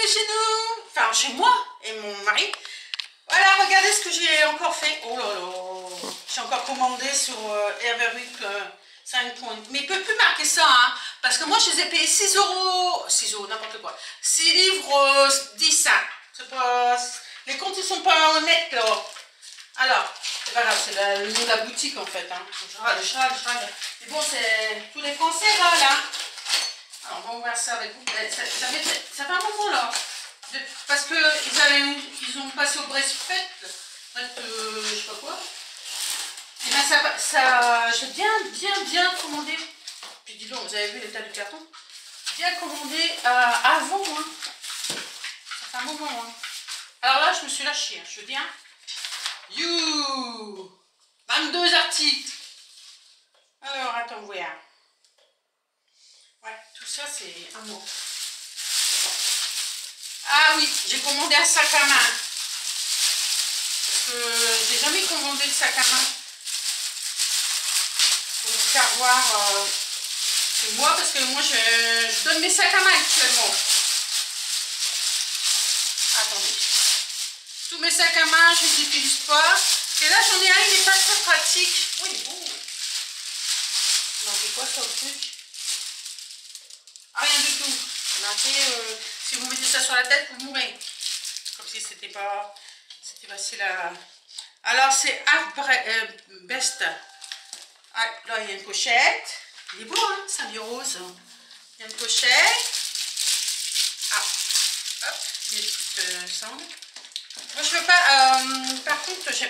bienvenue chez nous. Enfin, chez moi et mon mari. Voilà, regardez ce que j'ai encore fait. Oh là là. J'ai encore commandé sur Everwick 5 points. Mais il ne peut plus marquer ça, hein, parce que moi, je les ai payés 6 euros. 6 euros, n'importe quoi. 6 livres 10, hein. C'est pas... Les comptes, ils sont pas honnêtes, là. Alors, c'est pas grave, c'est le nom de la boutique, en fait. Hein. Je râle. Mais bon, c'est tous les Français, là. Alors, on va voir ça avec vous. Ça fait un moment, là. Parce qu'ils ont passé au Brexit, je sais pas quoi. Et bien, j'ai bien commandé. Puis dis donc, vous avez vu l'état du carton? Bien commandé avant, hein. Ça fait un moment, hein. Alors là, je me suis lâchée, hein, je veux dire. You 22 articles. Alors, attends, voilà. Ouais, tout ça, c'est un mot. Ah oui, j'ai commandé un sac à main. Parce que j'ai jamais commandé de sac à main. Pour vous faire voir. C'est moi, parce que moi, je donne mes sacs à main actuellement. Attendez. Tous mes sacs à main, je ne les utilise pas. Et là, j'en ai un, il n'est pas très pratique. Oui, il est beau. Non, c'est quoi ça au truc? Ah, rien du tout. Si vous mettez ça sur la tête, vous mourrez. Comme si c'était pas... C'était facile à... Alors, c'est Half Best. Ah, là, il y a une pochette. Il est beau, hein, c'est un vieux rose. Il y a une pochette. Ah, hop, il y a une petite sangle. Moi, je veux pas... par contre, j'ai...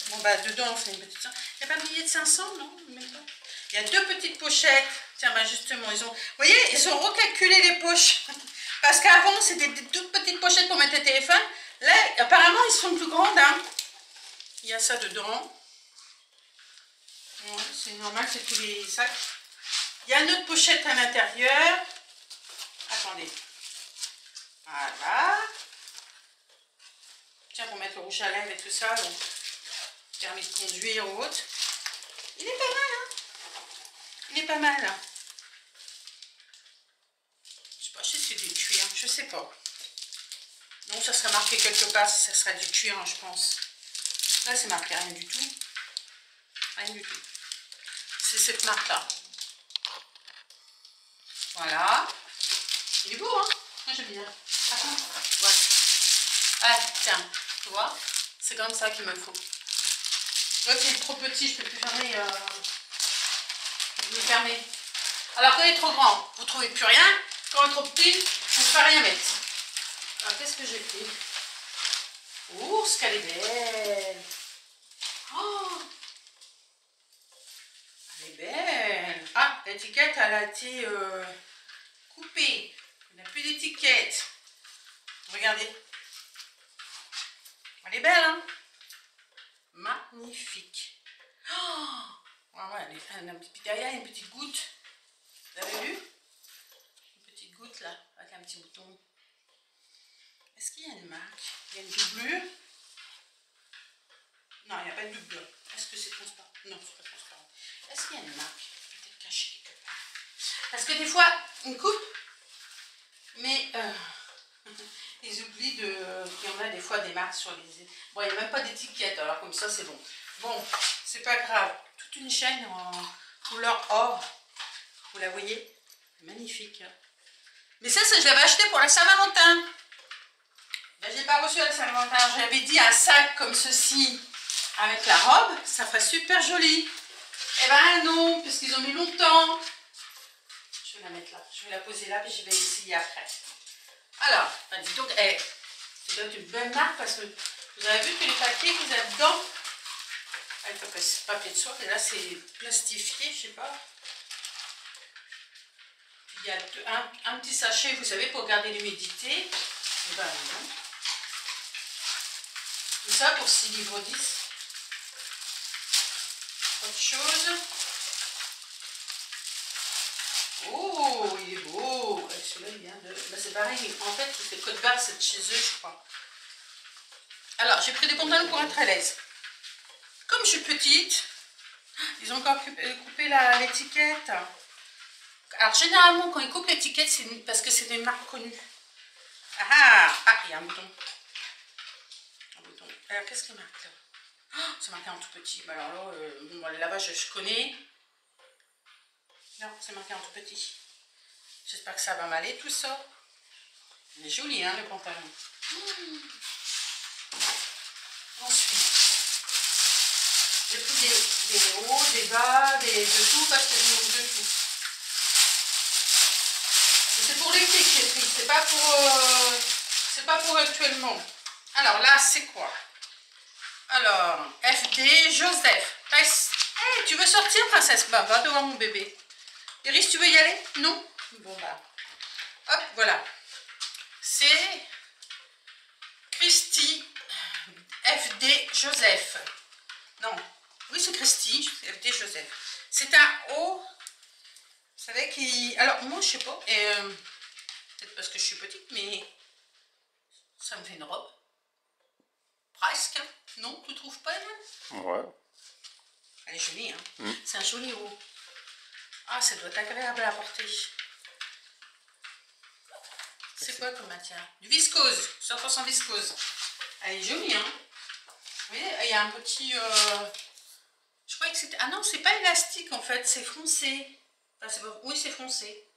Bon, bah, dedans, c'est une petite sangle. Il n'y a pas de billet de 500, non? Même pas. Il y a deux petites pochettes. Tiens, bah, justement, ils ont... Vous voyez, ils ont recalculé les poches. Parce qu'avant, c'était des toutes petites pochettes pour mettre le téléphone. Là, apparemment, ils sont plus grandes, hein. Il y a ça dedans. Ouais, c'est normal, c'est tous les sacs. Il y a une autre pochette à l'intérieur. Attendez. Voilà. Tiens, pour mettre le rouge à lèvres et tout ça, donc, permis de conduire ou autre. Il est pas mal, hein. Il est pas mal. Hein. Je sais pas si c'est du cuir, je sais pas. Non, ça serait marqué quelque part si ça serait du cuir, hein, je pense. Là, c'est marqué rien du tout. Rien du tout. C'est cette marque-là. Voilà. Il est beau, hein. Moi, j'aime bien. Attends, voilà. Ah, tiens, tu vois, c'est comme ça qu'il me faut. Là, c'est trop petit, je peux plus fermer. Je vais fermer. Alors, quand il est trop grand, vous ne trouvez plus rien. Quand il est trop petit, vous ne pouvez rien mettre. Alors, qu'est-ce que j'ai fait? Oh, ce qu'elle est belle. Oh, elle est belle. Ah, l'étiquette, elle a été coupée. Il n'y a plus d'étiquette. Regardez. Elle est belle, hein? Magnifique. Oh, ouais, elle a un petit, derrière, il y a une petite goutte. Vous avez vu? Une petite goutte là, avec un petit bouton. Est-ce qu'il y a une marque? Il y a une doublure? Non, il n'y a pas de doublure. Est-ce que c'est transparent? Non, c'est pas transparent. Est-ce qu'il y a une marque? Peut-être cachée quelque part. Parce que des fois, on coupe, mais ils oublient qu'il y en a des fois des marques sur les... Bon, il n'y a même pas d'étiquette, alors comme ça, c'est bon. Bon, c'est pas grave. Toute une chaîne en couleur or. Vous la voyez? Magnifique. Mais ça, je l'avais acheté pour la Saint-Valentin. Ben, j'ai pas reçu la Saint-Valentin. J'avais dit un sac comme ceci avec la robe, ça ferait super joli. Eh ben non, puisqu'ils ont mis longtemps. Je vais la mettre là. Je vais la poser là, puis je vais essayer après. Alors, ben, dis donc, ça doit être une belle marque parce que vous avez vu que les papiers qu'il y a dedans, avec le papier de soie, et là c'est plastifié, je sais pas. Puis il y a un petit sachet, vous savez, pour garder l'humidité. Et ben non. Tout ça pour 6 livres 10. Autre chose. Oh, il est beau. Celui-là, il vient de... Ben, c'est pareil, en fait, c'est code barre, c'est de chez eux, je crois. Alors, j'ai pris des pantalons pour être à l'aise. Comme je suis petite, ils ont encore coupé l'étiquette. Alors, généralement, quand ils coupent l'étiquette, c'est parce que c'est des marques connues. Ah, y a un bouton. Un bouton. Alors, qu'est-ce qu'il marque là? Oh, c'est marqué en tout petit. Bah, alors là, bon, le lavage, je connais. Non, c'est marqué en tout petit. J'espère que ça va m'aller tout ça. Il est joli, hein, le pantalon. Ensuite, j'ai pris des hauts, des bas, de tout, parce que je me de tout. C'est pour l'été que j'ai pris, c'est pas pour actuellement. Alors là, c'est quoi? Alors, FD Joseph. Hey, tu veux sortir, princesse? Bah, va devant mon bébé. Iris, tu veux y aller? Non? Bon, bah. Hop, voilà. C'est Christy FD Joseph. Non, oui, c'est Christy FD Joseph. C'est un haut, vous savez, qui... Alors, moi, je sais pas, peut-être parce que je suis petite, mais ça me fait une robe. Presque. Non, tu trouves pas, elle? Ouais. Elle est jolie, hein. C'est un joli haut. Ah, ça doit être agréable à porter. C'est quoi comme matière? Du viscose, 100% viscose. Elle est jolie, hein. Vous voyez, il y a un petit... Je croyais que c'était... Ah non, c'est pas élastique, en fait, c'est foncé. Enfin, pas... Oui, c'est foncé.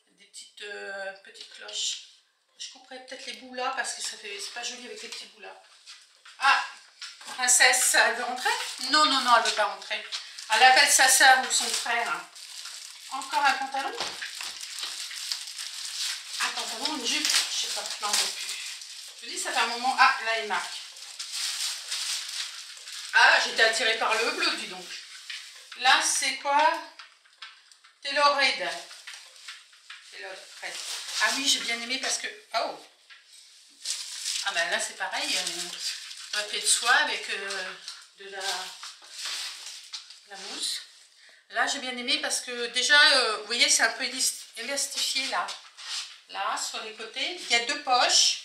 Des petites cloches. Je couperai peut-être les bouts là, parce que ça fait... c'est pas joli avec les petits bouts là. Ah, princesse, elle veut rentrer? Non, non, non, elle veut pas rentrer. Elle appelle sa soeur ou son frère. Encore un pantalon? Un pantalon, une jupe? Je sais pas, non, non plus. Je vous dis, ça fait un moment... Ah, là, il marque. Ah, j'étais attirée par le bleu, dis donc. Là, c'est quoi? Taylor Red. Ah oui, j'ai bien aimé parce que... Oh! Ah ben là, c'est pareil. Un papier de soie avec de la mousse. Là, j'ai bien aimé parce que déjà, vous voyez, c'est un peu élastifié là. Là, sur les côtés. Il y a deux poches.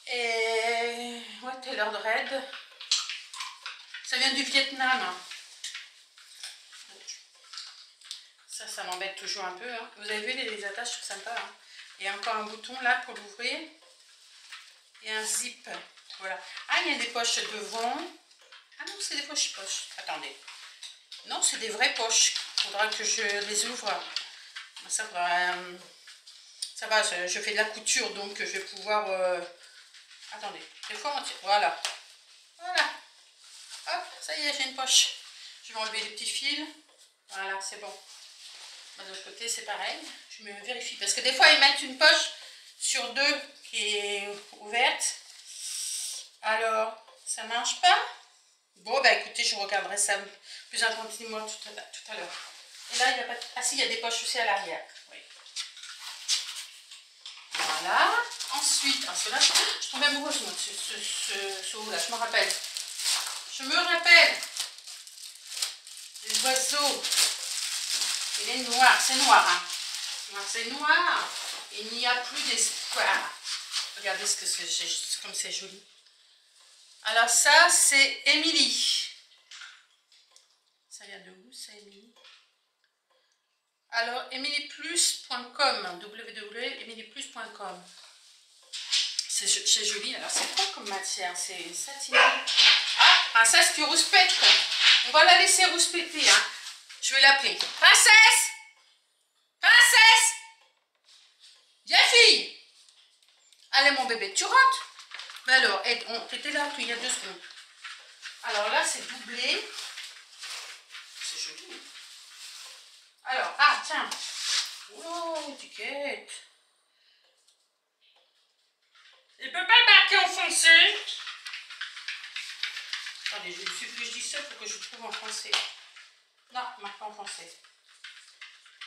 Et... Ouais, Taylor Red. Ça vient du Vietnam. Hein. Ça m'embête toujours un peu. Hein. Vous avez vu les attaches, c'est sympa. Hein. Il y a encore un bouton là pour l'ouvrir. Et un zip. Voilà. Ah, il y a des poches devant. Ah non, c'est des poches. Attendez. Non, c'est des vraies poches. Il faudra que je les ouvre. Ça va, je fais de la couture, donc je vais pouvoir... Attendez, des fois on tire. Voilà. Voilà. Hop, ça y est, j'ai une poche. Je vais enlever les petits fils. Voilà, c'est bon. De l'autre côté, c'est pareil. Je me vérifie. Parce que des fois, ils mettent une poche sur deux qui est ouverte. Alors, ça marche pas? Bon, bah écoutez, je regarderai ça plus attentivement tout à l'heure. Et là, il n'y a pas de... Ah si, il y a des poches aussi à l'arrière. Oui. Voilà. Ensuite, alors cela, je tombe amoureuse moi, ce haut-là, je me rappelle. Je me rappelle des oiseaux. Il est noir, c'est noir, hein. C'est noir. Il n'y a plus d'espoir. Regardez ce que c'est, comme c'est joli. Alors ça, c'est Émilie. Ça vient de où, ça, Émilie? Alors, emilieplus.com, www.emilieplus.com. C'est joli. Alors, c'est quoi comme matière? C'est satiné. Ah, princesse, tu rouspètes. On va la laisser rouspéter, hein. Je vais l'appeler. Princesse! Princesse! Viens, fille! Allez, mon bébé, tu rentres? Mais alors, t'étais là il y a 2 secondes. Alors là, c'est doublé. C'est joli. Alors, ah, tiens. Oh, étiquette. Il peut pas marquer en français. Attendez, il suffit que je dise ça pour que je trouve en français. Non, marque pas en français.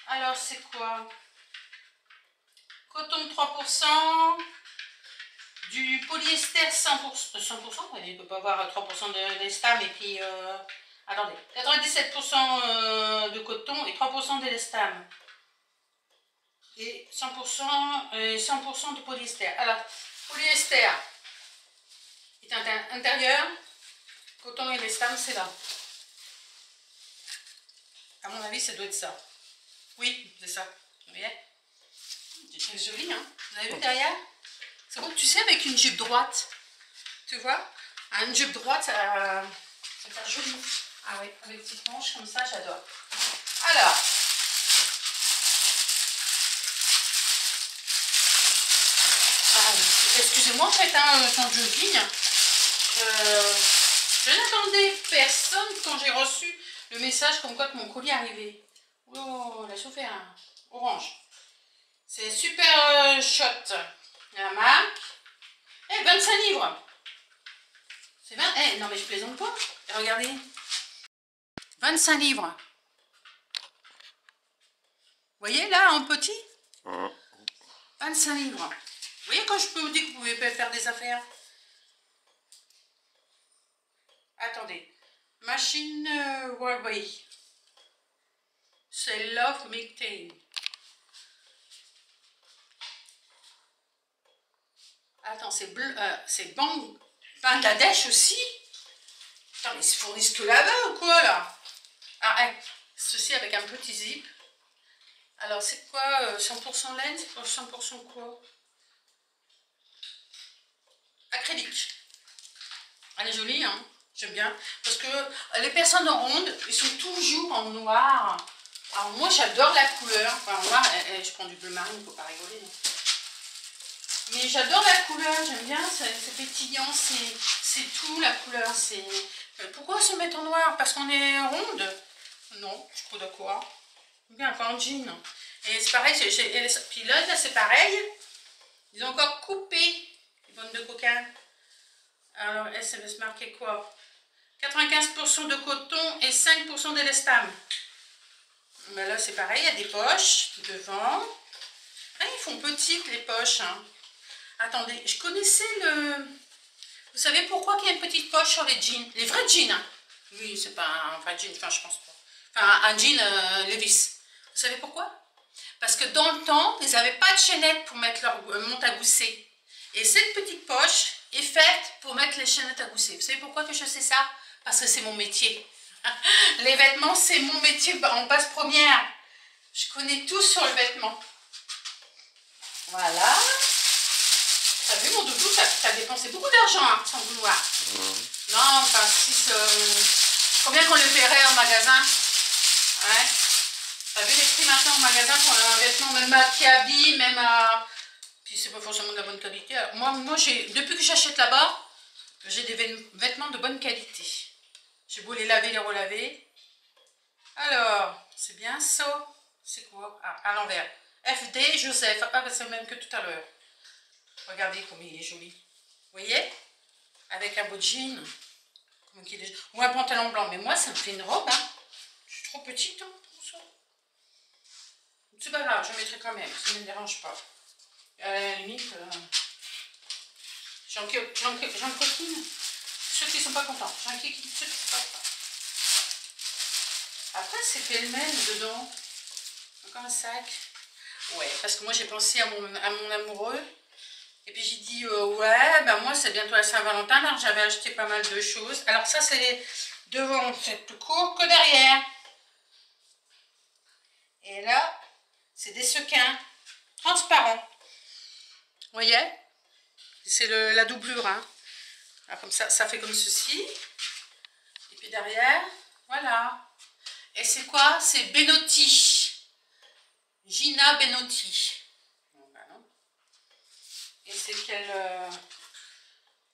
Alors, c'est quoi? Coton de 3%. Du polyester 100%. 100%, il ne peut pas avoir 3% d'élastane et puis... attendez, 97% de coton et 3% d'élastane. Et 100% de polyester. Alors, polyester est intérieur, coton et élastane, c'est là. À mon avis, ça doit être ça. Oui, c'est ça. Vous voyez? C'est joli, hein? Vous avez vu derrière? C'est bon, tu sais, avec une jupe droite. Tu vois? Une jupe droite, ça fait joli. Ah oui, avec des petites manches comme ça, j'adore. Alors. Excusez-moi, en fait, hein, quand je vigne, je n'attendais personne quand j'ai reçu le message comme quoi que mon colis arrivait. Oh, la chauffée orange. C'est super shot. La marque. 25 livres. C'est 20. Non, mais je plaisante pas. Regardez. 25 livres. Vous voyez là, en petit? 25 livres. Vous voyez quand je peux vous dire que vous pouvez pas faire des affaires? Attendez. Machine Huawei. C'est Love Maintain. Attends, c'est bleu. C'est Bangladesh aussi? Putain, mais ils se fournissent que là-bas ou quoi là? Ah, ceci avec un petit zip. Alors, c'est quoi 100% laine? C'est quoi 100% quoi? Acrylique. Elle est jolie, hein? J'aime bien. Parce que les personnes en ronde, ils sont toujours en noir. Alors, moi, j'adore la couleur. Enfin, en noir, je prends du bleu marine, il ne faut pas rigoler. Non? Mais j'adore la couleur, j'aime bien, c'est pétillant, c'est tout la couleur. Pourquoi se mettre en noir? Parce qu'on est ronde? Non, je suis pas d'accord. Bien, pas en jean. Et c'est pareil, puis là c'est pareil. Ils ont encore coupé les bonnes de coquin. Alors, ça va se marquer quoi? 95% de coton et 5% d'élastane. Mais là, c'est pareil, il y a des poches devant. Ah, ils font petites les poches. Hein. Attendez, je connaissais le... Vous savez pourquoi il y a une petite poche sur les jeans? Les vrais jeans. Hein. Oui, c'est pas un vrai jean, enfin, je pense pas. Enfin, un jean Levi's. Vous savez pourquoi? Parce que dans le temps, ils n'avaient pas de chaînette pour mettre leur monte à gousset. Et cette petite poche est faite pour mettre les chaînettes à gousset. Vous savez pourquoi que je sais ça? Parce que c'est mon métier. Les vêtements, c'est mon métier en base première. Je connais tout sur le vêtement. Voilà. T'as vu mon doudou, t'as dépensé beaucoup d'argent hein, sans vouloir. Non, enfin, combien qu'on le paierait en magasin? Ouais. T'as vu les prix maintenant au magasin pour un vêtement, même à qui habille, même à... Puis c'est pas forcément de la bonne qualité. Alors, moi depuis que j'achète là-bas, j'ai des vêtements de bonne qualité. J'ai beau les laver, les relaver. Alors, c'est bien ça. C'est quoi? Ah, à l'envers. FD Joseph. Ah, c'est le même que tout à l'heure. Regardez comme il est joli. Vous voyez? Avec un beau jean. Ou un pantalon blanc. Mais moi, ça me fait une robe. Hein. Je suis trop petite hein, pour ça. C'est pas grave, je mettrai quand même. Ça ne me dérange pas. À la limite, j'en coquine. Ceux qui ne sont pas contents. J'en coquine ceux qui ne sont pas contents. Après, c'est pêle-mêle dedans. Encore un sac. Ouais, parce que moi, j'ai pensé à mon amoureux. Et puis j'ai dit, ouais, ben moi c'est bientôt la Saint-Valentin, alors j'avais acheté pas mal de choses. Alors ça c'est devant, c'est plus court que derrière. Et là, c'est des sequins transparents. Vous voyez? C'est la doublure. Hein. Alors comme ça fait comme ceci. Et puis derrière, voilà. Et c'est quoi? C'est Benotti. Gina Benotti. Et c'est quelle...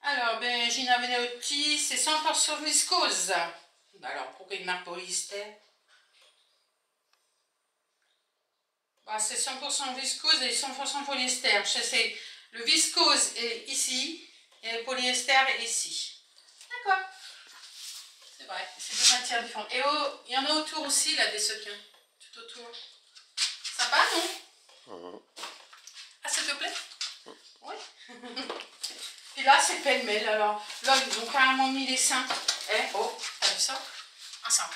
Alors, ben, Gina Benotti, c'est 100% viscose. Ben alors, pourquoi il marque polyester? Ben, c'est 100% viscose et 100% polyester. C'est le viscose est ici et le polyester est ici. D'accord. C'est vrai, c'est deux matières différentes. Et il y en a autour aussi, là, des sequins. Tout autour. Sympa, non? Ah, ça te plaît? Oui. Et là, c'est pêle-mêle. Alors, là, ils ont carrément mis les seins. Oh, t'as vu ça? Un sein.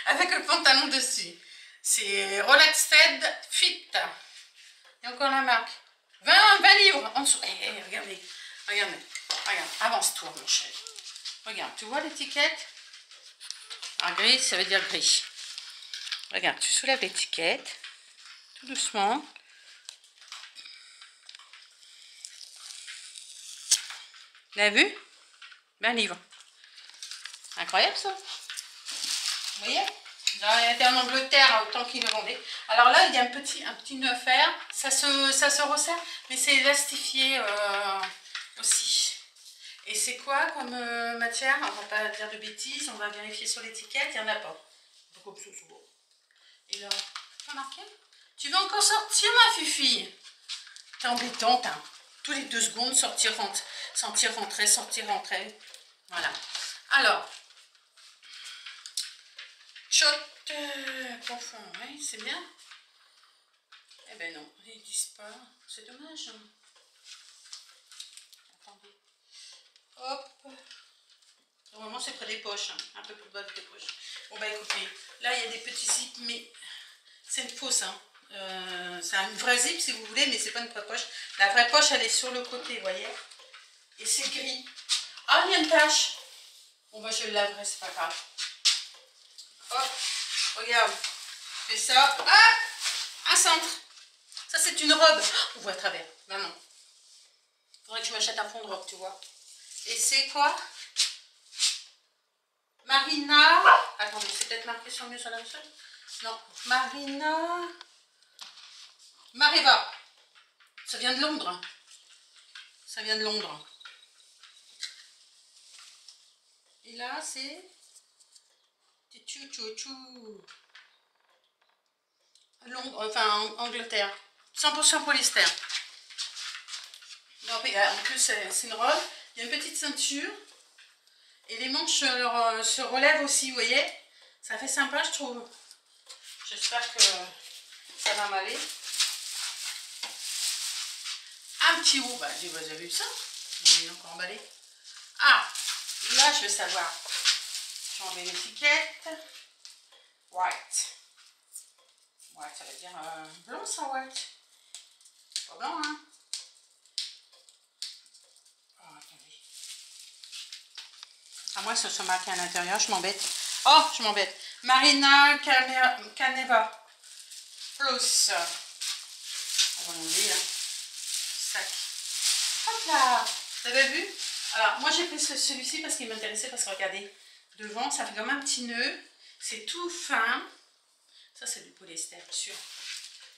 Avec le pantalon dessus. C'est Relaxed Fit. Et encore la marque. 20 livres en dessous. Regardez. Regarde. Avance-toi, mon chéri. Regarde, tu vois l'étiquette? En gris, ça veut dire gris. Regarde, tu soulèves l'étiquette. Tout doucement. Vous avez vu? Un livre. Incroyable ça. Vous voyez? Là, il était en Angleterre autant qu'il le vendait. Alors là, il y a un petit nœud à faire. Ça se resserre, mais c'est élastifié aussi. Et c'est quoi comme matière? On va pas dire de bêtises, on va vérifier sur l'étiquette, il n'y en a pas. Donc comme ça, c'est bon. Et là, tu as marqué? Tu veux encore sortir, ma Fifi? T'es embêtante, hein. Tous les 2 secondes, sortir, rentrer, sortir, rentrer, sortir, rentrer. Voilà. Alors, shot profond, oui, c'est bien. Eh ben non, ils disent pas. C'est dommage. Hein. Attendez. Hop. Normalement, c'est près des poches, hein. Un peu plus bas des poches. Bon, bah écoutez, là, il y a des petits zips, mais c'est une fausse, hein. C'est une vraie zip si vous voulez, mais c'est pas une vraie poche. La vraie poche, elle est sur le côté, vous voyez. Et c'est gris. Ah, il y a une tache. Bon, bah je le laverai, c'est pas grave. Hop, regarde. Je fais ça. Ah, un centre. Ça, c'est une robe. On voit à travers. Ben non. Faudrait que je m'achète un fond de robe, tu vois. Et c'est quoi? Marina. Attendez, c'est peut-être marqué sur le mur sur la seule. Non, Marina. Mareva. Ça vient de Londres. Ça vient de Londres. Et là, c'est Londres, enfin Angleterre. 100% polyester. Non, en plus, c'est une robe. Il y a une petite ceinture. Et les manches se relèvent aussi, vous voyez. Ça fait sympa, je trouve. J'espère que ça va m'aller. Un petit haut, bah, vous avez vu ça? On est encore emballé. Ah, là, je veux savoir. Je vais enlever l'étiquette. White. White, ça veut dire blanc, ça, white. Pas blanc, hein? Oh, attendez. À moins que ce soit marqué à l'intérieur, je m'embête. Oh, je m'embête. Marina Caneva Plus. On va l'enlever, là. Sac. Hop là. Vous avez vu? Alors, moi, j'ai pris celui-ci parce qu'il m'intéressait. Parce que regardez, devant, ça fait comme un petit nœud. C'est tout fin. Ça, c'est du polyester, sûr.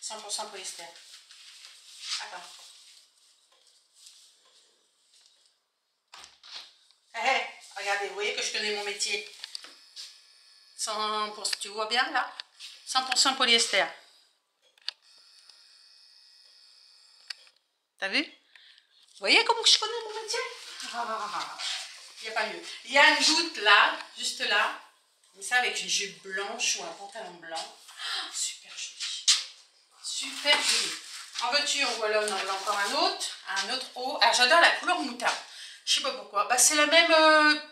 100% polyester. Attends. Hey, regardez, vous voyez que je connais mon métier. 100%, tu vois bien là? 100% polyester. T'as vu? Vous voyez comment je connais mon métier? Il n'y a pas mieux. Il y a une goutte là, juste là. Comme ça, avec une jupe blanche ou un pantalon blanc. Oh, super joli. Super joli. En veux-tu, en voilà, on en a encore un autre haut. Ah, j'adore la couleur moutarde. Je sais pas pourquoi. Bah, c'est la même,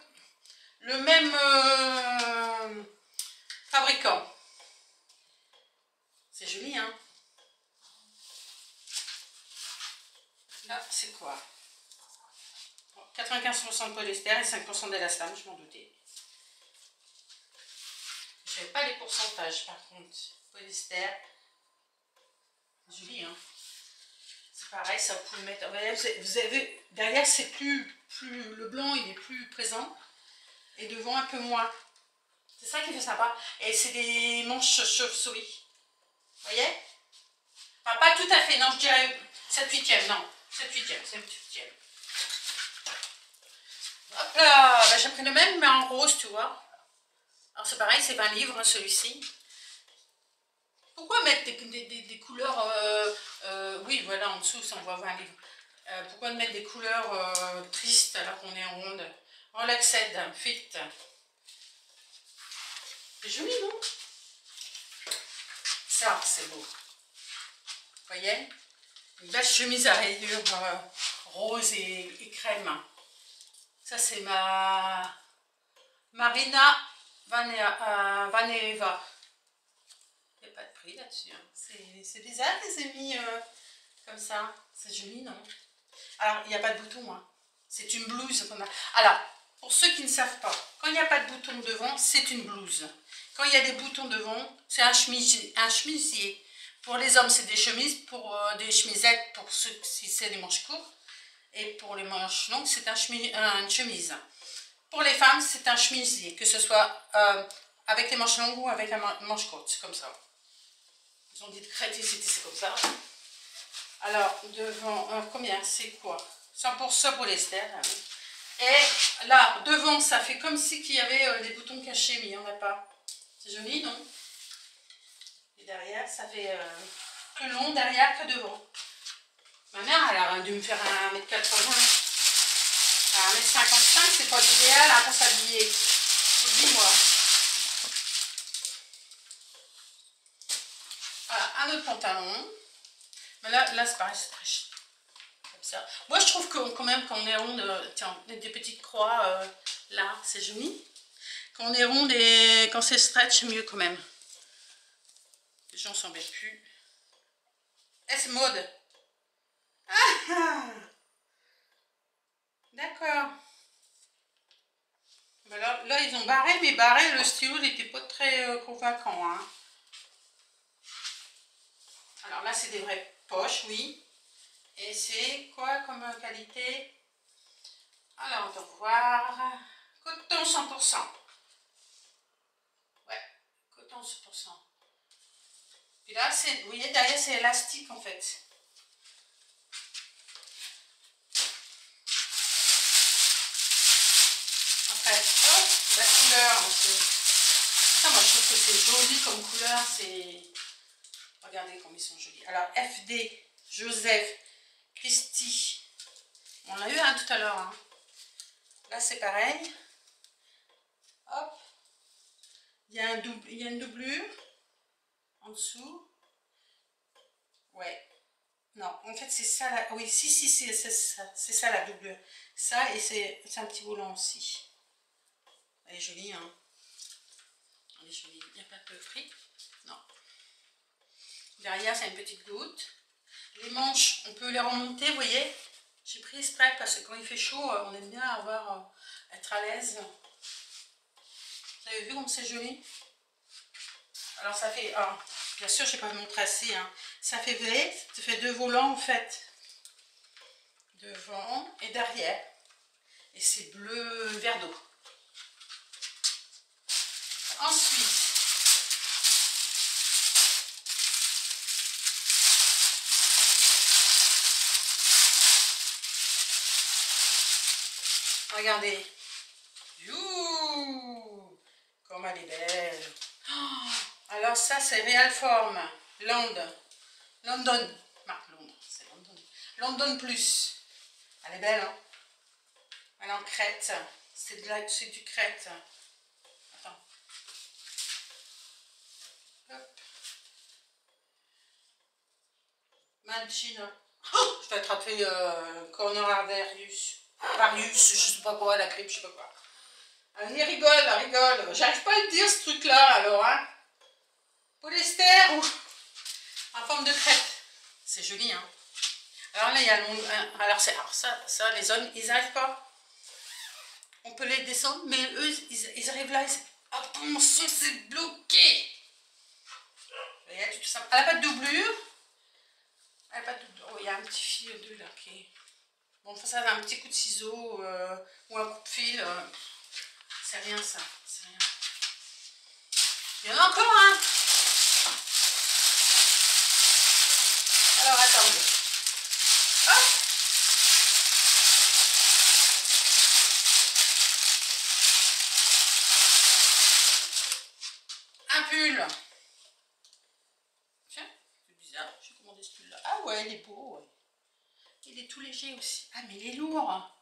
le même fabricant. C'est joli, hein? Là, c'est quoi? 95% de polyester et 5% d'élastane, je m'en doutais. Je ne savais pas les pourcentages, par contre. Polyester. Joli, hein? C'est pareil, ça vous pouvez le mettre. Vous avez derrière, c'est plus le blanc, il est plus présent. Et devant, un peu moins. C'est ça qui fait sympa. Et c'est des manches chauve-souris. Vous voyez? Enfin, pas tout à fait, non, je dirais 7/8e, non. 7/8e, 7/8e. Hop là, bah, j'ai pris le même, mais en rose, tu vois. Alors c'est pareil, c'est 20 livres, celui-ci. Pourquoi mettre des couleurs... oui, voilà, en dessous, ça on voit 20 livres. Pourquoi mettre des couleurs tristes alors qu'on est en ronde? Relaxed, fit. C'est joli, non? Ça, c'est beau. Vous voyez? Une belle chemise à rayures rose et crème. Ça, c'est ma Marina Vaneva. Il n'y a pas de prix là-dessus. Hein. C'est bizarre qu'ils aient mis comme ça. C'est joli, non? Alors, il n'y a pas de bouton. Hein. C'est une blouse qu'on a. Alors, pour ceux qui ne savent pas, quand il n'y a pas de bouton devant, c'est une blouse. Quand il y a des boutons devant, c'est un chemisier. Pour les hommes, c'est des chemises, pour des chemisettes, pour ceux si c'est des manches courtes. Et pour les manches longues, c'est une chemise. Pour les femmes, c'est un chemisier, que ce soit avec les manches longues ou avec la manche courte, c'est comme ça. Ils ont dit de crêter, c'est comme ça. Alors, devant, combien? C'est quoi? 100% polyester. Hein. Et là, devant, ça fait comme si qu'il y avait des boutons cachés, mais il n'y en a pas. C'est joli, non? Et derrière, ça fait plus long derrière que devant. Ma mère, elle a dû me faire 1m80. À 1m55, c'est pas l'idéal hein, pour s'habiller. Dis-moi. Voilà, un autre pantalon. Mais là c'est pareil, c'est très chic. Comme ça. Moi, je trouve que quand même, quand on est rond, tiens, des petites croix, là, c'est joli. Quand on est rond et quand c'est stretch, c'est mieux quand même. Les gens s'embêtent plus. Est-ce mode? Ah, d'accord. Ben là, ils ont barré, mais barré, le stylo n'était pas très convaincant. Hein. Alors là, c'est des vraies poches, oui. Et c'est quoi comme qualité? Alors, on va voir. Coton 100%. Ouais, coton 100%. Puis là, vous voyez, derrière, c'est élastique en fait. Après, hop, la couleur aussi. Ça, moi, je trouve que c'est joli comme couleur. C'est... Regardez comme ils sont jolis. Alors, FD, Joseph, Christy. On l'a eu un tout à l'heure. Hein. Là, c'est pareil. Hop. Il y a une doublure en dessous. Ouais. Non, en fait, c'est ça. La... Oui, si, c'est ça. C'est ça la doublure. Ça, et c'est un petit volant aussi. Elle est jolie, hein. Elle est jolie. Il n'y a pas de frit. Non. Derrière, c'est une petite goutte. Les manches, on peut les remonter, vous voyez. J'ai pris exprès parce que quand il fait chaud, on aime bien être à l'aise. Vous avez vu comme c'est joli? Alors ça fait, alors, bien sûr je n'ai pas montré assez, hein. Ça fait V, ça fait deux volants en fait. Devant et derrière. Et c'est bleu vert d'eau. Ensuite, regardez. Youhou, comme elle est belle. Oh, alors ça c'est Real Form. London. Marque Londres, c'est London. London Plus. Elle est belle, hein. Elle est en crête. C'est du crête. Attends. Hop. Mancino. Oh, je vais attraper Coronarius. Varius, je sais pas quoi, la grippe, je sais pas quoi. Il rigole. J'arrive pas à le dire ce truc-là, alors, hein. Polyester ou en forme de crête. C'est joli, hein. Alors là, il y a alors ça, les hommes, ils n'arrivent pas. On peut les descendre, mais eux, ils arrivent là. Attention, c'est bloqué. Vous voyez, tout ça. Elle n'a pas de doublure. Elle n'a pas de doublure. Oh, il y a un petit fil de là qui est... Bon, ça, un petit coup de ciseau ou un coup de fil. C'est rien, ça. C'est rien. Il y en a encore, hein. Alors, attendez. Hop. Un pull. Tiens, c'est bizarre. J'ai commandé ce pull-là. Ah ouais, il est beau, ouais. Il est tout léger aussi. Ah, mais il est lourd.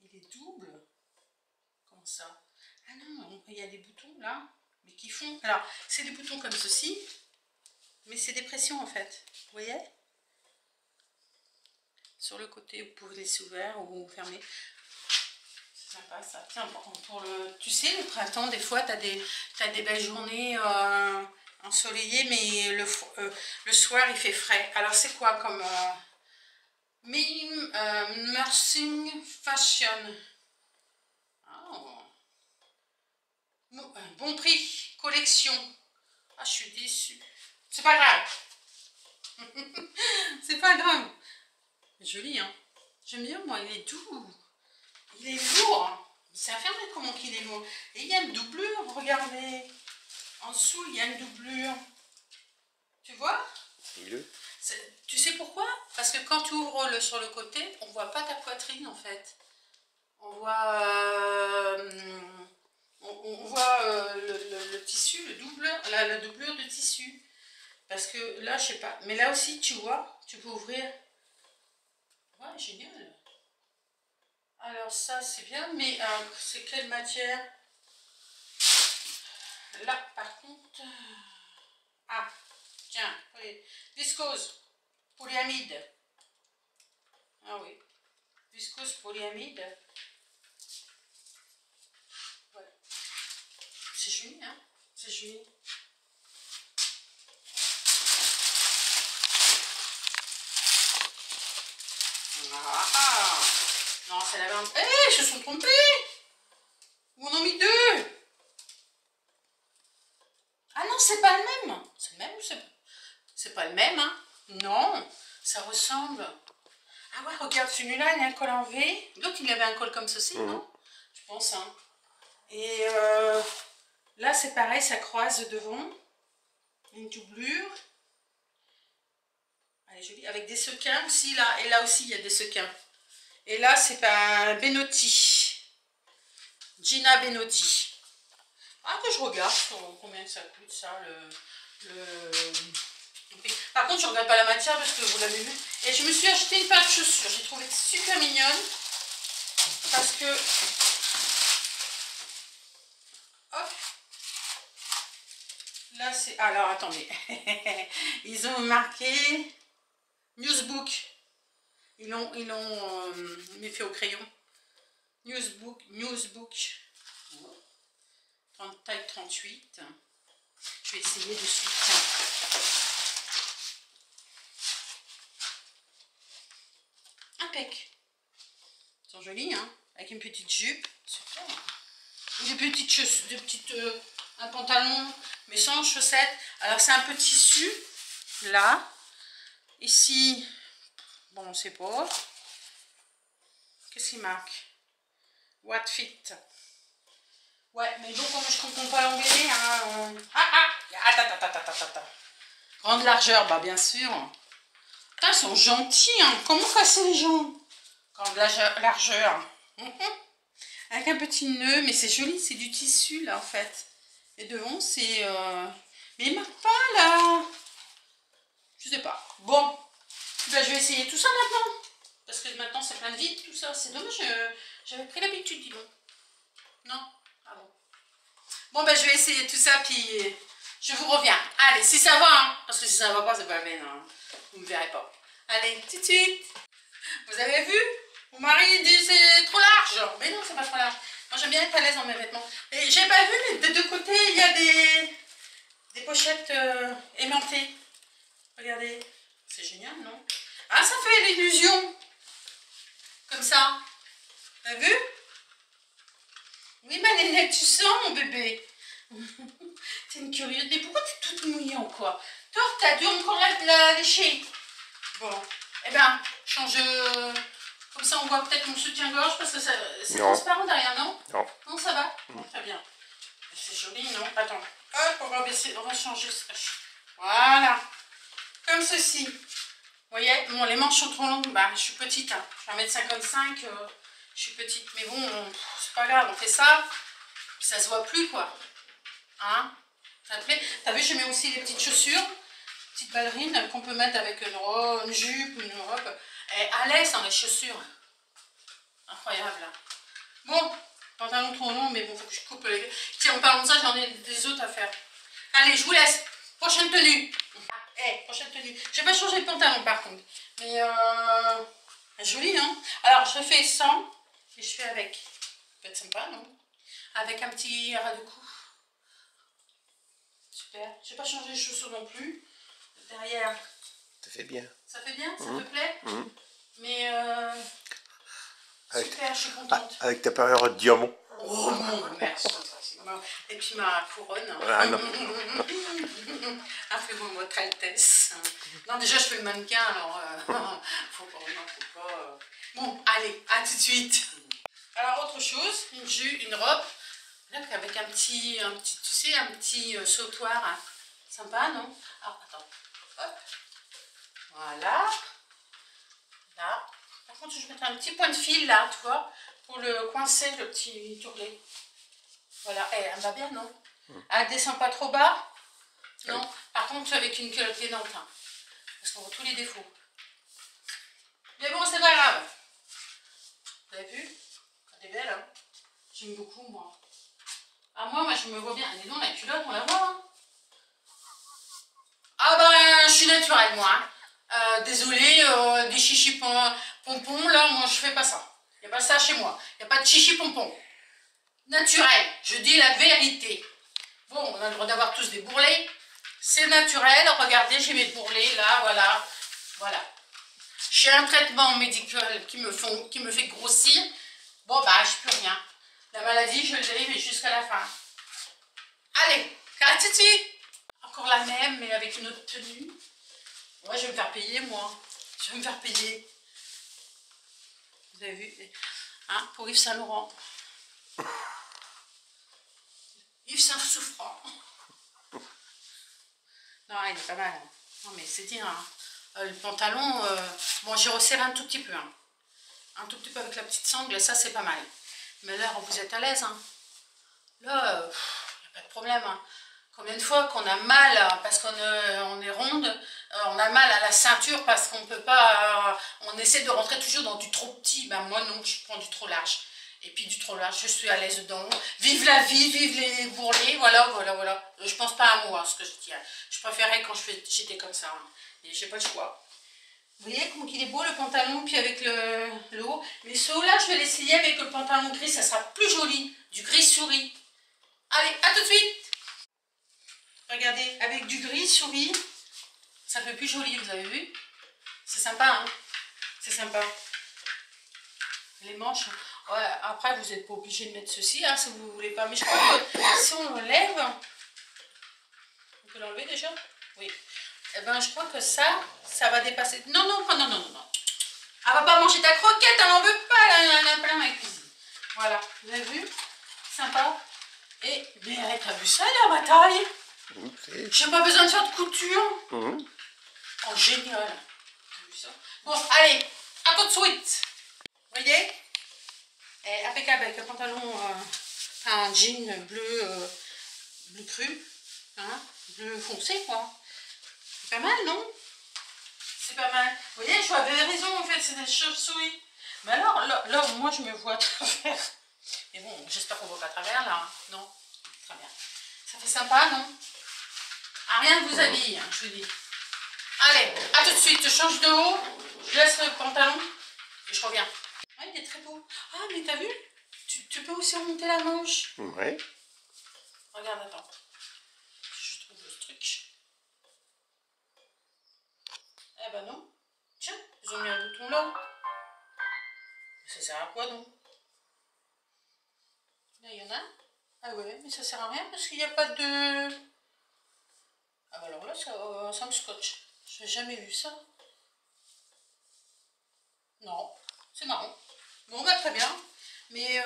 Il est double. Comment ça? Ah non, il y a des boutons là, mais qui font... Alors, c'est des boutons comme ceci, mais c'est des pressions en fait. Vous voyez? Sur le côté, vous pouvez laisser ouvert ou fermer. C'est sympa ça. Tiens, pour le... Tu sais, le printemps, des fois, tu as des belles journées ensoleillées, mais le soir, il fait frais. Alors, c'est quoi comme... Nursing Fashion. Oh. Bon prix, collection. Ah, je suis déçue. C'est pas grave. C'est pas grave. Joli, hein. J'aime bien, moi, il est doux. Il est lourd. Hein. C'est infernal comment qu'il est lourd. Et il y a une doublure, regardez. En dessous, il y a une doublure. Tu vois? Tu sais pourquoi? Parce que quand tu ouvres sur le côté, on ne voit pas ta poitrine, en fait. On voit, on voit le tissu, la doublure de tissu. Parce que là, je sais pas. Mais là aussi, tu vois, tu peux ouvrir. Ouais, génial. Alors ça, c'est bien. Mais c'est quelle matière? Là, par contre... Ah, tiens, oui. Viscose, polyamide. Ah oui. Viscose, polyamide. Voilà. C'est joli, hein? C'est joli. Ah, non, c'est la même. Eh, ils se sont trompés. Ils en ont mis deux. Ah non, c'est pas le même. C'est le même ou c'est pas le même, hein? Non, ça ressemble. Ah ouais, regarde, celui-là, il a un col en V. L'autre, il avait un col comme ceci, non? Je pense, hein. Et là, c'est pareil, ça croise devant. Une doublure. Elle est jolie. Avec des sequins aussi, là. Et là aussi, il y a des sequins. Et là, c'est un Benotti. Gina Benotti. Ah, que je regarde combien ça coûte, ça, Par contre, je ne regarde pas la matière parce que vous l'avez vu. Et je me suis acheté une paire de chaussures. J'ai trouvé super mignonne. Parce que... Hop. Là, c'est... Alors, attendez. Ils ont marqué... Newsbook. Ils l'ont fait au crayon. Newsbook. Taille 38. Je vais essayer de suite. Impec. Ils sont jolis, hein. Avec une petite jupe. Super. Et des petites chaussures, un pantalon, mais sans chaussettes. Alors c'est un peu tissu. Là. Ici. Bon, on sait pas. Qu'est-ce qu'il marque? What fit? Ouais, mais donc comme je comprends pas l'anglais, hein, attends. Grande largeur, bah bien sûr. Putain, ils sont gentils, hein. Comment casser les gens? Grande largeur. Avec un petit nœud, mais c'est joli, c'est du tissu là en fait. Et devant, c'est... Mais il marque pas là. Je sais pas. Bon, ben, je vais essayer tout ça maintenant. Parce que maintenant c'est plein de vide, tout ça. C'est dommage, j'avais pris l'habitude, dis donc. Non? Ah bon. Bon, ben je vais essayer tout ça, puis je vous reviens. Allez, si ça va, hein, parce que si ça va pas, c'est pas la peine. Hein. Vous ne me verrez pas. Allez, tout de suite. Vous avez vu? Mon mari dit c'est trop large. Mais non, c'est pas trop large. Moi, j'aime bien être à l'aise dans mes vêtements. Et j'ai pas vu, des deux côtés, il y a des pochettes aimantées. Regardez. C'est génial, non? Ah, ça fait l'illusion. Comme ça. T'as vu? Oui, ma nénette, tu sens, mon bébé. T'es une curieuse. Mais pourquoi t'es toute mouillée encore? Toi, t'as dû encore la lécher. Bon. Eh ben, change... Comme ça, on voit peut-être mon soutien-gorge parce que c'est transparent derrière, non? Non. Non, ça va? Très bien. C'est joli, non? Attends. Hop, on va baisser, on va changer ça. Voilà. Comme ceci. Vous voyez? Bon, les manches sont trop longues. Bah, je suis petite. Hein. Je vais 1m55. Je suis petite. Mais bon, c'est pas grave. On fait ça. Puis ça se voit plus, quoi. Hein? Ça te plaît? T'as vu, je mets aussi les petites chaussures. Petites ballerines qu'on peut mettre avec une jupe, une robe. Et à l'aise dans les chaussures. Incroyable. Bon, pantalon trop long, mais bon, faut que je coupe les... Tiens, en parlant de ça, j'en ai des autres à faire. Allez, je vous laisse. Prochaine tenue. Prochaine tenue. J'ai pas changé de pantalon par contre. Mais joli, hein. Alors, je fais sans et je fais avec. Ça peut être sympa, non? Avec un petit ras de cou. Super. J'ai pas changé les chaussures non plus. Derrière. Ça fait bien. Ça fait bien? Ça te plaît? Mais super, je suis contente. Avec ta parure de diamant. Oh mon merci. Et puis ma couronne. Ah non. Après votre Altesse. Non, déjà je fais le mannequin, alors faut pas, non, faut pas. Bon, allez, à tout de suite. Alors autre chose, une robe, là avec un petit, tu sais, un petit sautoir, hein. Sympa, non? Alors attends, hop, voilà, là. Par contre, je vais mettre un petit point de fil là, tu vois, pour le coincer, le petit tourlet. Voilà, et elle va bien, non? Elle descend pas trop bas? Non. Oui. Par contre, avec une culotte gainante, hein, parce qu'on voit tous les défauts. Mais bon, c'est pas grave. Vous avez vu? Elle est belle, hein? J'aime beaucoup, moi. Ah, moi, je me vois bien. Et non, la culotte, on la voit, hein? Ah, ben, je suis naturelle, moi. Hein. Désolée, des chichis pompons, là, moi, je fais pas ça. Il n'y a pas ça chez moi. Il n'y a pas de chichis pompons. Naturel, je dis la vérité. Bon, on a le droit d'avoir tous des bourrelets. C'est naturel. Regardez, j'ai mes bourrelets, là, voilà. Voilà. J'ai un traitement médical qui me fait grossir. Bon, bah, je peux rien. La maladie, je l'ai, mais jusqu'à la fin. Allez, à tout de suite. Encore la même, mais avec une autre tenue. Ouais, je vais me faire payer, moi. Je vais me faire payer. Vous avez vu, hein, pour Yves Saint Laurent. Yves Saint Souffrant. Non, il est pas mal. Hein. Non, mais c'est dire, hein. Le pantalon, bon, j'ai resserré un tout petit peu. Hein. Un tout petit peu avec la petite sangle, ça, c'est pas mal. Mais là, vous êtes à l'aise. Hein. Là, il n'y a pas de problème. Hein. Combien de fois qu'on a mal parce qu'on est ronde, on a mal à la ceinture parce qu'on peut pas, on essaie de rentrer toujours dans du trop petit. Ben moi non, je prends du trop large. Et puis du trop large, je suis à l'aise dedans. Vive la vie, vive les bourrelets, voilà. Je pense pas à moi, ce que je dis. Je préférais quand j'étais comme ça. Hein. Et j'ai pas le choix. Vous voyez comment il est beau le pantalon, puis avec le haut. Mais ce haut-là, je vais l'essayer avec le pantalon gris, ça sera plus joli. Du gris souris. Allez, à tout de suite. Regardez, avec du gris souris, ça fait plus joli, vous avez vu? C'est sympa, hein? C'est sympa. Les manches, ouais, après vous n'êtes pas obligé de mettre ceci, hein, si vous ne voulez pas. Mais je crois que si on l'enlève, on peut l'enlever déjà? Oui. Eh ben, je crois que ça va dépasser. Non. Elle va pas manger ta croquette, elle n'en veut pas, elle a plein ma cuisine. Voilà, vous avez vu? Sympa. Et, mais t'as vu ça, la bataille? J'ai pas besoin de faire de couture. Oh, génial. T'as vu ça? Bon, allez, à tout de suite. Vous voyez? Et impeccable avec le pantalon, un jean bleu, bleu cru, hein, bleu foncé, quoi. C'est pas mal, non? C'est pas mal. Vous voyez, je avais raison, en fait, c'est des chauves-souris. Mais alors, là, moi, je me vois à travers. Mais bon, j'espère qu'on voit pas à travers, là. Non? Très bien. Ça fait sympa, non? Ah, rien ne vous habille, hein, je vous dis. Allez, à tout de suite, je change de haut, je laisse le pantalon et je reviens. Ah, il est très beau. Ah, mais t'as vu? Tu peux aussi remonter la manche. Ouais. Regarde, attends. Je trouve le truc. Eh ben non. Tiens, ils ont mis un bouton là. Ça sert à quoi donc? Là, il y en a un. Ah ouais, mais ça sert à rien parce qu'il n'y a pas de... Ah bah alors là, ça me scotche. Je n'ai jamais vu ça. Non, c'est marrant. Bon, bah très bien. Mais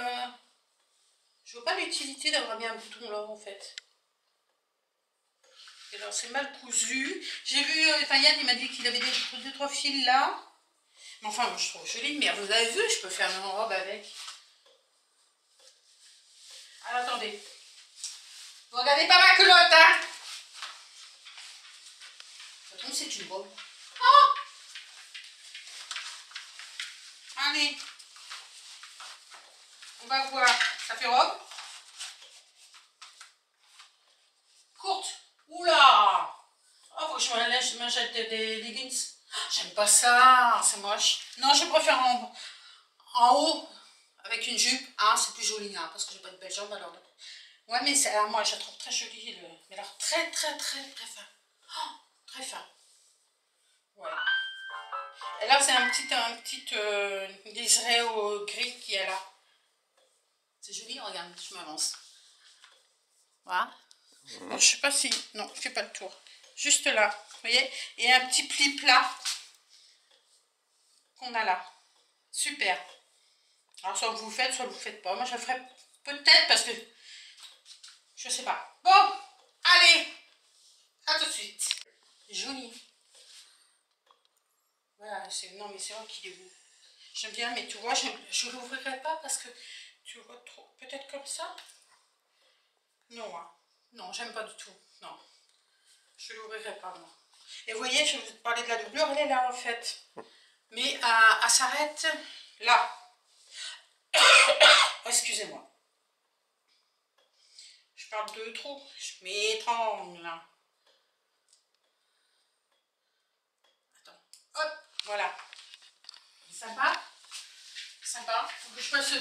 je vois pas l'utilité d'avoir mis un bouton là, en fait. Et alors, c'est mal cousu. J'ai vu, Yann, il m'a dit qu'il avait deux, trois fils là. Mais enfin, moi, je trouve joli. Mais vous avez vu, je peux faire une robe avec. Alors, attendez. Vous regardez pas ma culotte, hein? Attends, c'est une robe. Oh! Allez. On va voir. Ça fait robe. Courte. Oula! Oh, faut que je m'achète des leggings. J'aime pas ça, c'est moche. Non, je préfère en haut, avec une jupe. Ah, c'est plus joli, hein, parce que j'ai pas de belles jambes alors. Ouais, mais moi, je la trouve très jolie. Mais alors, très fin. Oh, très fin. Voilà. Et là, c'est un petit liseré au gris qui est là. C'est joli, regarde, je m'avance. Voilà. Bon, je sais pas si... Non, je fais pas le tour. Juste là, vous voyez? Et un petit pli plat qu'on a là. Super. Alors, soit vous le faites, soit vous le faites pas. Moi, je le ferai peut-être parce que... Je sais pas. Bon, allez. À tout de suite. Joli. Voilà, non mais c'est vrai qu'il est beau. J'aime bien, mais tu vois, je l'ouvrirai pas parce que tu vois trop. Peut-être comme ça. Non, hein. Non, j'aime pas du tout. Non, je l'ouvrirai pas, moi. Et vous voyez, je vais vous parler de la doublure, elle est là en fait. Mais elle s'arrête là. Oh, excusez-moi. Je parle de trop. Je m'étrangle là. Attends. Hop, voilà. Sympa. Sympa. Faut que je fasse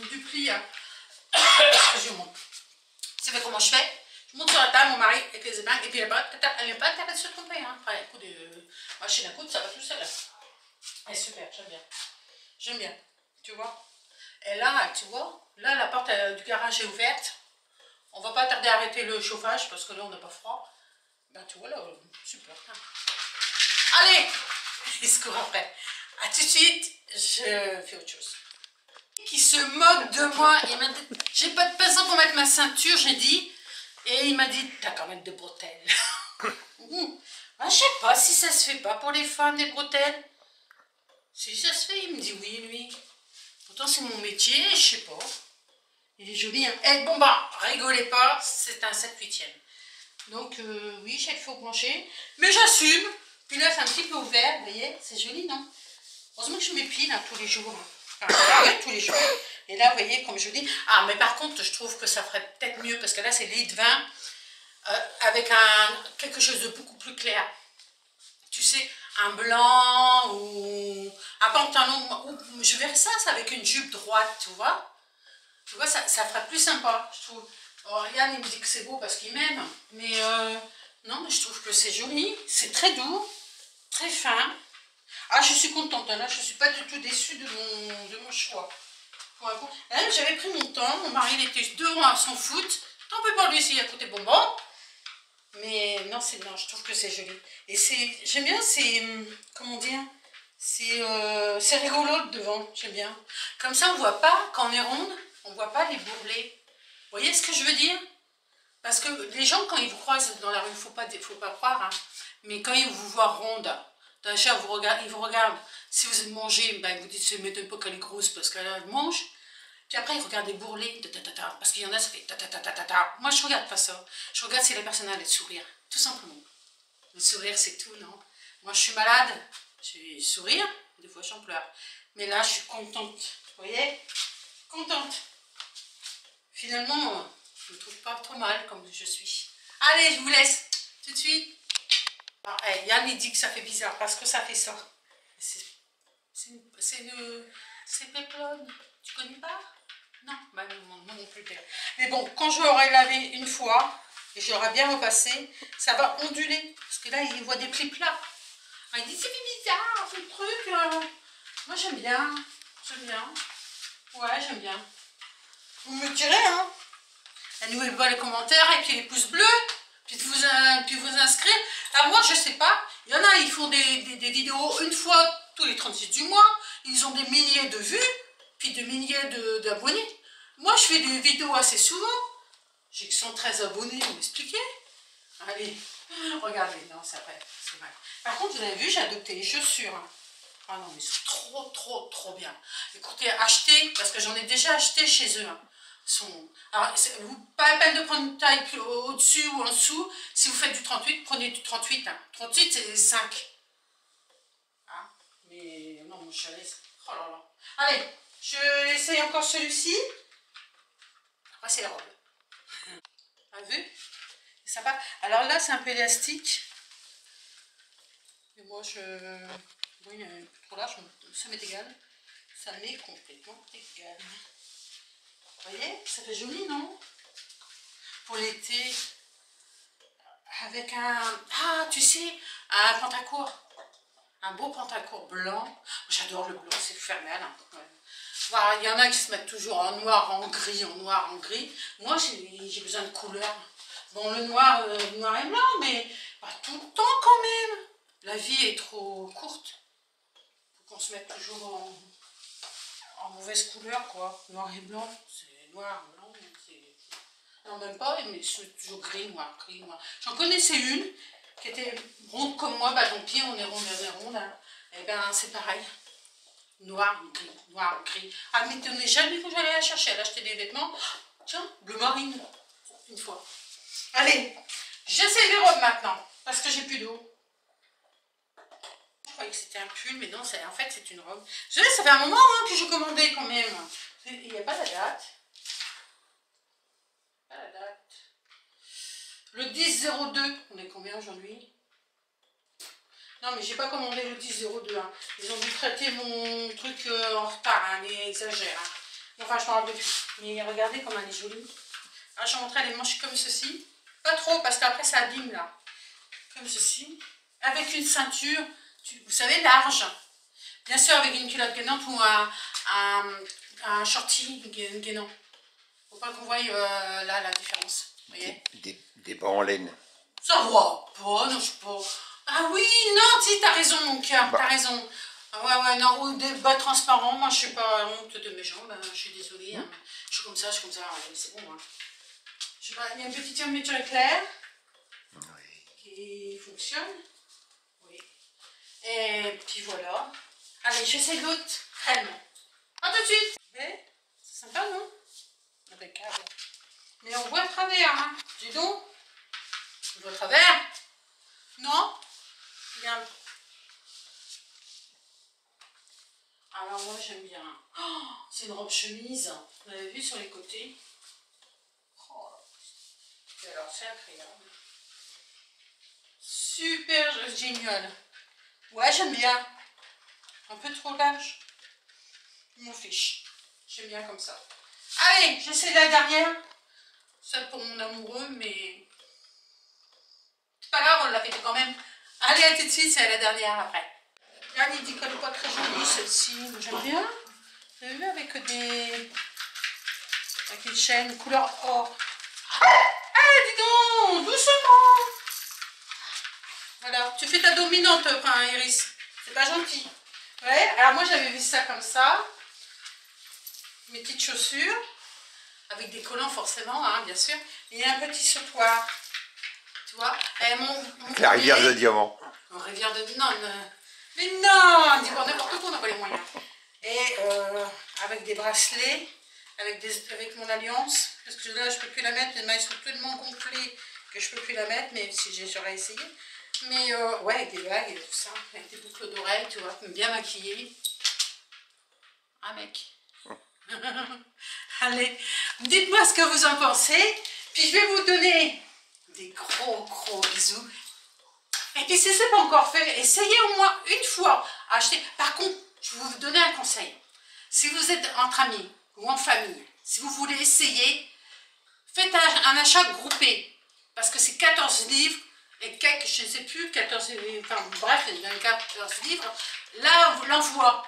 du pli. Hein. Je monte. Vous savez comment je fais? Je monte sur la table, mon mari avec les épingles, et puis elle n'est pas intéressée de se tromper. Hein. Enfin, un coup de machine à coudre, ça va tout seul. Elle est super, j'aime bien. J'aime bien, tu vois. Et là, tu vois, là, la porte du garage est ouverte. On va pas tarder à arrêter le chauffage, parce que là, on n'a pas froid. Ben, tu vois, là, super. Allez, il se court après. A tout de suite, je fais autre chose. Qui se moque de moi, il m'a dit, j'ai pas de pinceau pour mettre ma ceinture, j'ai dit. Et il m'a dit, t'as quand même des bretelles. Ben, je sais pas si ça se fait pas pour les femmes, des bretelles. Si ça se fait, il me dit oui, lui. Pourtant, c'est mon métier, je sais pas. Il est joli, hein. Eh, bon, bah, rigolez pas, c'est un 7/8e. Donc, oui, j'ai le feu au plancher, mais j'assume. Puis là, c'est un petit peu ouvert, vous voyez, c'est joli, non? Heureusement que je m'épile hein, tous les jours. Hein. Enfin, tous les jours. Et là, vous voyez, comme je dis. Ah, mais par contre, je trouve que ça ferait peut-être mieux, parce que là, c'est lit de vin avec quelque chose de beaucoup plus clair. Tu sais, un blanc ou un pantalon. Ou, je verrais ça, c'est avec une jupe droite, tu vois. Tu vois, ça ferait plus sympa, je trouve. Alors, Yann, il me dit que c'est beau parce qu'il m'aime. Mais non, mais je trouve que c'est joli. C'est très doux, très fin. Ah, je suis contente, là, je ne suis pas du tout déçue de mon choix. J'avais pris mon temps, mon mari il était dehors à s'en foutre. Tant pis pour lui s'il y a côté bonbon. Mais non, non, je trouve que c'est joli. Et j'aime bien, comment dire, c'est rigolo de devant, j'aime bien. Comme ça, on ne voit pas, quand on est ronde, on ne voit pas les bourrelets. Vous voyez ce que je veux dire? Parce que les gens, quand ils vous croisent dans la rue, il ne faut pas croire, hein, mais quand ils vous voient ronde, déjà, ils vous regardent. Si vous mangez, ben, vous dites, c'est m'étonne pas qu'elle est grosse parce qu'elle mange. Puis après, ils regardent les bourrelets, parce qu'il y en a, ça fait ta. Moi, je regarde pas ça. Je regarde si la personne a le sourire, tout simplement. Le sourire, c'est tout, non? Moi, je suis malade, j'ai sourire, des fois j'en pleure. Mais là, je suis contente, vous voyez? Contente. Finalement, je ne me trouve pas trop mal comme je suis. Allez, je vous laisse tout de suite. Alors, Yann, il dit que ça fait bizarre parce que ça fait ça. C'est péplonne. Tu connais pas? Non, bah non, non plus. Mais bon, quand je l'aurai lavé une fois, et je l'aurai bien repassé, ça va onduler. Parce que là, il voit des plis plats. Il dit, c'est bizarre, ce truc. Moi, j'aime bien. J'aime bien. Ouais, j'aime bien. Vous me direz, hein. N'oubliez pas les commentaires et puis les pouces bleus. Puis vous inscrire. Alors moi, je sais pas. Il y en a, ils font des vidéos une fois tous les 36 du mois. Ils ont des milliers de vues, puis des milliers d'abonnés. Moi, je fais des vidéos assez souvent. J'ai que 113 abonnés, vous m'expliquez? Allez, regardez, non, c'est vrai, c'est mal. Par contre, vous avez vu, j'ai adopté les chaussures. Ah non, mais c'est trop bien. Écoutez, achetez, parce que j'en ai déjà acheté chez eux. Hein. Alors, pas la peine de prendre une taille au-dessus ou en dessous. Si vous faites du 38, prenez du 38. Hein. 38, c'est 5. Hein? Mais non, mon chalet, oh là là. Allez, je essaye encore celui-ci. Après, c'est la robe. T'as vu? C'est sympa. Alors là, c'est un peu élastique. Mais moi, oui, trop large, ça m'est égal. Ça m'est complètement égal. Vous voyez? Ça fait joli, non? Pour l'été. Avec ah, tu sais, un pantacourt. Un beau pantacourt blanc. J'adore le blanc, c'est fermé. Hein. Ouais. Voilà, il y en a qui se mettent toujours en noir, en gris, en noir, en gris. Moi, j'ai besoin de couleurs. Bon, le noir et blanc, mais pas tout le temps quand même. La vie est trop courte pour qu'on se mette toujours en mauvaise couleur, quoi. Noir et blanc, c'est noir, blanc, c'est... Non, même pas, mais c'est toujours gris, noir, gris, noir. J'en connaissais une qui était ronde comme moi, bah tant pis, on est ronde, hein. Et ben, c'est pareil. Noir, gris. Ah, mais t'en es jamais que j'allais la chercher, elle acheter des vêtements. Tiens, bleu marine, une fois. Allez, j'essaie les robes maintenant, parce que j'ai plus d'eau. Je croyais que c'était un pull, mais non, en fait, c'est une robe. Ça fait un moment hein, que je commandais quand même. Il n'y a pas la date. Pas la date. Le 10-02, on est combien aujourd'hui? Non, mais j'ai pas commandé le 10-02. Hein. Ils ont dû traiter mon truc en retard, hein, ils exagèrent. Hein. Enfin, je m'en rappelle plus. Mais regardez comme elle est jolie. Alors, je vais montrer les manches comme ceci. Pas trop, parce qu'après, ça abîme là. Comme ceci. Avec une ceinture, vous savez, large. Bien sûr, avec une culotte gainante ou un shorty gainant. Faut pas qu'on voie là la différence. Vous voyez? Des bas en laine. Ça va pas, non, je sais pas. Ah oui, non, si, t'as raison, mon cœur, t'as raison. Ah ouais, non, ou des bas transparents, moi, je suis pas honte de mes jambes, hein, je suis désolée. Hein. Je suis comme ça, ouais, c'est bon. Hein. Je sais pas, il y a une petite fermeture éclair qui fonctionne. Oui. Et puis voilà. Allez, j'essaie l'autre crème. A tout de suite. C'est sympa, non? Impeccable. Mais on voit à travers, hein. Dis donc. On voit à travers. Non? Regarde. Alors moi j'aime bien. Oh, c'est une robe chemise. Vous l'avez vu sur les côtés. Oh. Et alors c'est agréable. Super génial. Ouais, j'aime bien. Un peu trop large. Je m'en fiche. J'aime bien comme ça. Allez, j'essaie la dernière. Celle pour mon amoureux, mais... C'est pas grave, on l'a fait quand même. Allez, à tout de suite, c'est la dernière après. Yann, il dit qu'elle n'est pas très jolie, celle-ci. J'aime bien. Vous avez vu, avec une chaîne couleur or. Dis donc, doucement. Voilà, tu fais ta dominante, enfin, Iris. C'est pas gentil. Ouais, alors moi, j'avais vu ça comme ça. Mes petites chaussures. Avec des collants, forcément, hein, bien sûr. Et un petit sautoir. Tu vois, la rivière de diamants. Rivière de... Non, mais non, dis pas n'importe quoi, on n'a pas les moyens. Et avec des bracelets, avec mon alliance, parce que là, je ne peux plus la mettre, les mailles sont tellement gonflées que je ne peux plus la mettre, mais si j'aurais essayé. Mais ouais, avec des bagues et tout ça, avec des boucles d'oreilles, tu vois, bien maquillée. Ah, mec. Allez, dites-moi ce que vous en pensez, puis je vais vous donner des gros bisous. Et puis si ce n'est pas encore fait, essayez au moins une fois à acheter. Par contre, je vais vous donner un conseil. Si vous êtes entre amis ou en famille, si vous voulez essayer, faites un achat groupé. Parce que c'est 14 livres et quelques, je ne sais plus, 14 livres, enfin bref, il y a 14 livres. Là, vous l'envoie.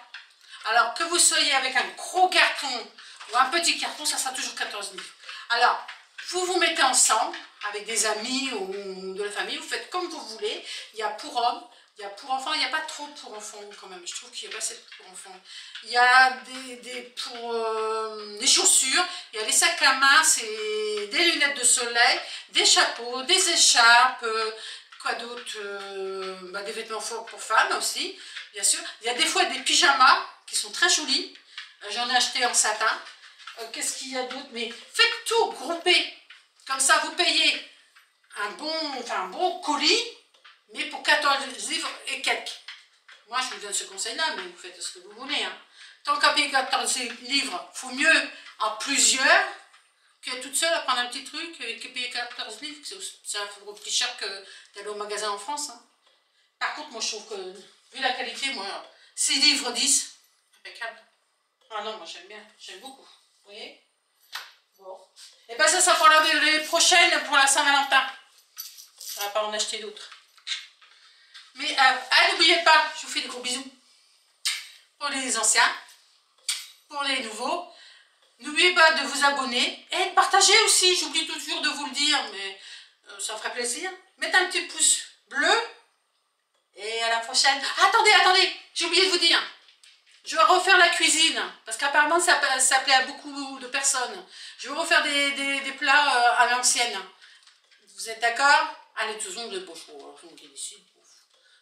Alors que vous soyez avec un gros carton ou un petit carton, ça sera toujours 14 livres. Alors, vous vous mettez ensemble avec des amis ou de la famille, vous faites comme vous voulez. Il y a pour hommes, il y a pour enfants, il n'y a pas trop pour enfants quand même. Je trouve qu'il n'y a pas assez pour enfants. Il y a des chaussures, il y a des sacs à main, c'est des lunettes de soleil, des chapeaux, des écharpes, quoi d'autre, des vêtements forts pour femmes aussi, bien sûr. Il y a des fois des pyjamas qui sont très jolis. J'en ai acheté en satin. Qu'est-ce qu'il y a d'autre? Mais faites tout, groupez. Comme ça, vous payez un bon colis, mais pour 14 livres et quelques. Moi, je vous donne ce conseil-là, mais vous faites ce que vous voulez. Hein. Tant qu'à payer 14 livres, il faut mieux en plusieurs que toute seule à prendre un petit truc et que payer 14 livres. Ça vaut plus cher que d'aller au magasin en France. Hein. Par contre, moi, je trouve que, vu la qualité, moi, 6 livres 10, impeccable. Ah non, moi, j'aime bien, j'aime beaucoup. Vous voyez? Bon. Et bien ça pour les prochaines, pour la Saint-Valentin. On va pas en acheter d'autres. Mais n'oubliez pas, je vous fais des gros bisous. Pour les anciens, pour les nouveaux. N'oubliez pas de vous abonner et de partager aussi. J'oublie toujours de vous le dire, mais ça me ferait plaisir. Mettez un petit pouce bleu. Et à la prochaine. Ah, attendez, j'ai oublié de vous dire. Je vais refaire la cuisine, parce qu'apparemment ça plaît à beaucoup de personnes. Je vais refaire des plats à l'ancienne. Vous êtes d'accord? Allez, tous de beau choix, c'est moi qui décide.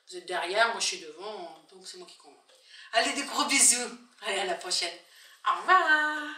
Vous êtes derrière, moi je suis devant, donc c'est moi qui commande. Allez, des gros bisous. Allez, à la prochaine. Au revoir.